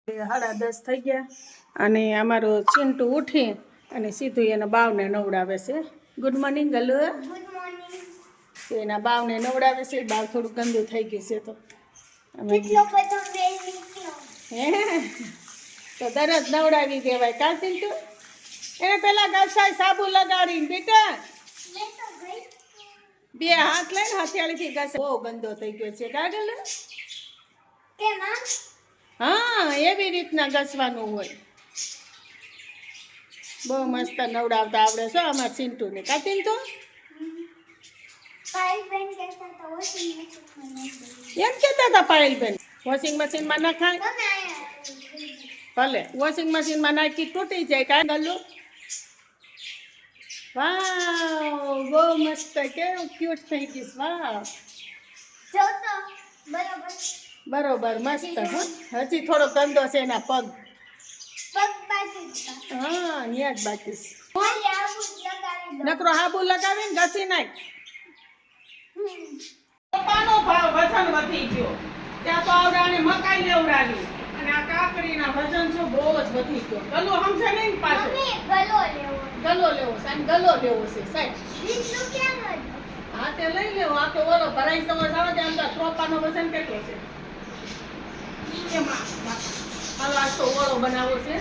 10:30 થઈ ગયા અને અમારો ચિંટુ ઉઠી અને સીધું એના બાવને નવડાવે છે. Good morning Galu. Good morning. એના બાવને નવડાવે છે. બાવ થોડું ગંદુ થઈ ગયું છે તો કેટલો બધો બેલ નીકળ્યો હે તો દરજ નવડાવી દેવાય. કા ચિંટુ એને પેલા ઘસાય સાબુ લગાડીને બેટા બે હાથ લઈને હથિયાળીથી ઘસે. બહુ ગંદો થઈ ગયો છે કાગળ કે માં. હા એવી રીતના ઘસવાનું હોય. બહુ મસ્ત નવડાવતા આવડે છે અમાર ચિંટુને. કા ચિંટુ એમ કહેતા હતા પાયલબેન વોશિંગ મશીનમાં નાખાય. ભલે વોશિંગ મશીનમાં નાખી તૂટી જાય. કા ગલ્લુ વાવ બહુ મસ્ત કેવું ક્યુટ થઈ ગઈશ. વાવ બરોબર મસ્ત. હજી થોડો ગંદો છે એના પગ. હા ન્યા જ બાકી નકરો હાબુ લગાવીને ઘસી નાખ. પપ્પાનો ભાવ વજન વધી ગયો. ત્યાં તો આવડાને મકાઈ લેવડાવી અને આ કાકડીના વજન છે બહુ જ વધી ગયો. ગલો સમજે નહીં પાછો. ગલો લેવો સાહેબ. ગલો લેવો છે સાહેબ. હા તે લઈ લેવો. આ તો ઓલો ભરાઈ સમજ આવે તે અંદર ત્રોપાનો વજન કેટલો છે એમાં. હાલો આજ તો ઓળો બનાવવો છે.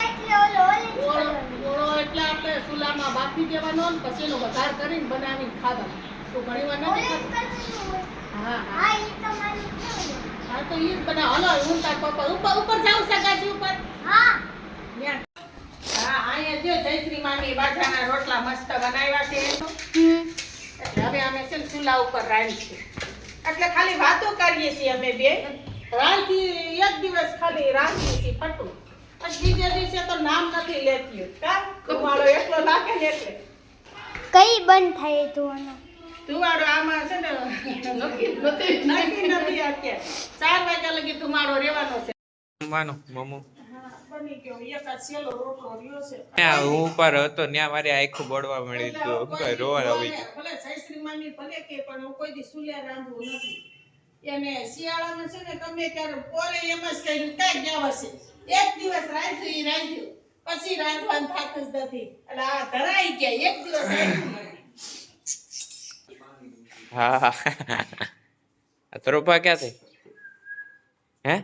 ઓળો એટલે આપણે ચૂલામાં બાફી દેવાનો ને પછી એનો વઘાર કરીને બનાવીને ખાવા. તો ઘણી વાર નથી ખાતું. હા હા હા તો ઈ જ બનાવ. હલો હું તાર પપ્પા ઉપર જાઉં સગાજી ઉપર. હા હા અહીંયા જો જયશ્રી મામી બાજરાના રોટલા મસ્ત બનાવ્યા છે. એટલે હવે અમે છે ને ચૂલા ઉપર રાંધીએ. એટલે ખાલી વાતો કરીએ છીએ અમે બે. રાંધી એક દિવસ ખાલી રાંધી હતી પટું. પછી બીજા દિવસે તો નામ નથી લેતી. કા તમારો એકલો લાગે ને એટલે કઈ બંધ થાય ધોવાનો. તુવાડો આમાં છે ને નક્કી નથી અત્યારે 4 વાગ્યા લગી તુમાડો રહેવાનો છે. માનો મમ્મુ બની ગયો. એક આ સેલો રોટલો રહ્યો છે. હું ઉપર હતો ત્યાં મારી આંખું બળવા મળી તો રોવા આવી ગયો. ભલે જયશ્રી મામી ભલે કે પણ હું કોઈ દી સુલ્યા રાંધવું નથી. એને શિયાળામાં છે ને તમે ત્યારે પોરે એમ જ કર્યું કાંઈ ગયા હશે. એક દિવસ રાંધ્યું પછી રાંધવાનું થાતું જ નથી. એટલે આ ધરાઈ ગયા. એક દિવસ રાંધ્યું. હા તરોપા ક્યાં થઈ હે.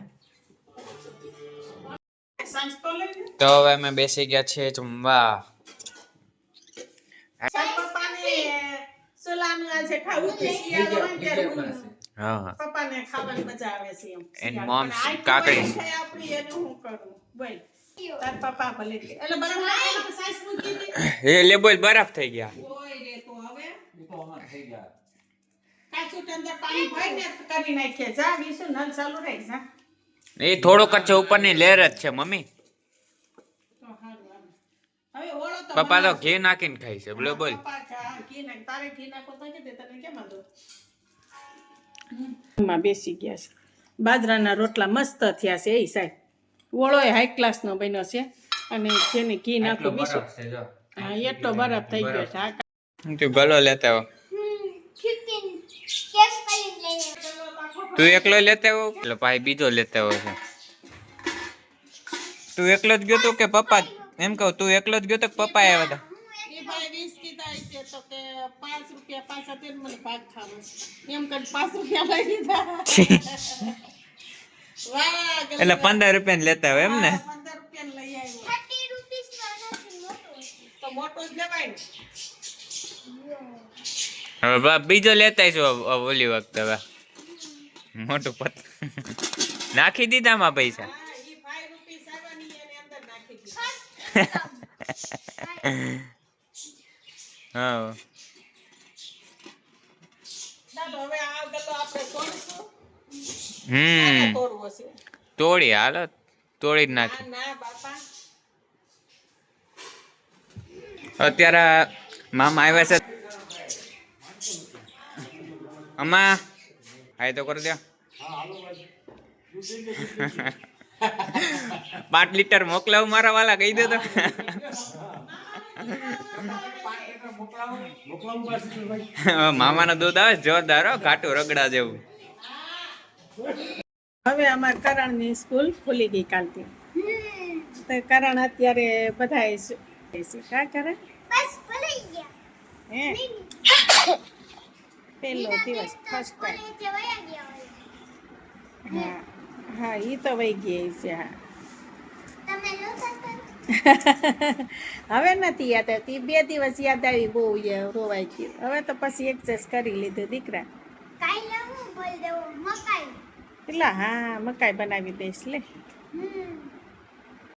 તો હવે અમે બેસી ગયા છીએ જમવા. હા પપ્પાને ખાવાની મજા આવે છે એમ. એન્ડ મોમ કાકડી આપણી એને હું કરું બોલ. તાર પપ્પા ભલે કે એટલે બરફ સાઈઝ મૂકી દે. એ લે બોલ બરફ થઈ ગયા. ઓય રે તો હવે થઈ ગયા. કાચું અંદર પાણી ભરીને કરી નાખીએ. જા વિસુ નલ ચાલુ રાખ જા. એ થોડો કચ્છો ઉપરની લેર જ છે મમ્મી. તો હારું હવે ઓળો તો પપ્પા તો ઘી નાખીને ખાય છે. બોલો બોલ. પપ્પા ઘી નાખ. તારે ઘી નાખો તો કે દે તને કેમ આદો. માં બેસી ગયા છે. બાજરાના રોટલા મસ્ત થયા છે. એ સાહેબ ઓળો હાઈ ક્લાસ નો બન્યો છે અને જેને ઘી નાખો બીસો. હા એટલો બરફ થઈ ગયો છે. તું ગલો લેતા આવો. તું એકલો લેતા આવો એટલે ભાઈ બીજો લેતા આવો છે. તું એકલો જ ગયો તો કે પપ્પા એમ કહું તું એકલો જ ગયો તો પપ્પા આવ્યા હતા. એ ભાઈ 20 કીધા છે તો કે 5 રૂપિયા પાછા તેલ મને ભાગ ખાવો એમ કરી 5 રૂપિયા લઈ લીધા. વાહ એટલે 15 રૂપિયા લેતા હોય એમ ને. 15 રૂપિયા લઈ આવ્યો. 30 રૂપિયા તો મોટો જ લેવાય ને. હવે બીજો લેતા છો ઓલી વખત. હવે મોટું પત નાખી દીધા માં પૈસા. હા ઈ 5 રૂપિયા સાવાની એને અંદર નાખી દીધા. હા દાદો હવે આ ગલ્લો આપણે તોડશું. તોડવો છે. તોડી હાલો તોડી જ નાખી. ના બાપા અત્યારે મામા આવ્યા છે. અમા હાય તો કરી દો. 5 લીટર મોકલાવું મારા વાલા કહી દે તો. મામાનો દૂધ આવે જોરદાર ઘાટું રગડા જેવું. હવે અમાર કરણની સ્કૂલ ખુલી ગઈ કાલથી. તો કારણ અત્યારે બધાય કા કરે બસ ભૂલી ગયા હે પહેલો દિવસ ફર્સ્ટ ટાઈમ કોલેજે વયા ગયા હોય હા હા ઈ તો વહી ગઈ છે હા તમે નહોતા કરતા? હવે નથી યાદ આવતી 2 દિવસ યાદ આવી બહુ રોવાઈ ગયું હવે તો પછી એડજસ્ટ કરી લીધું દીકરા કાલે હું બોલ દેવો મકાઈ એટલે હા મકાઈ બનાવી દઈશ લે હમ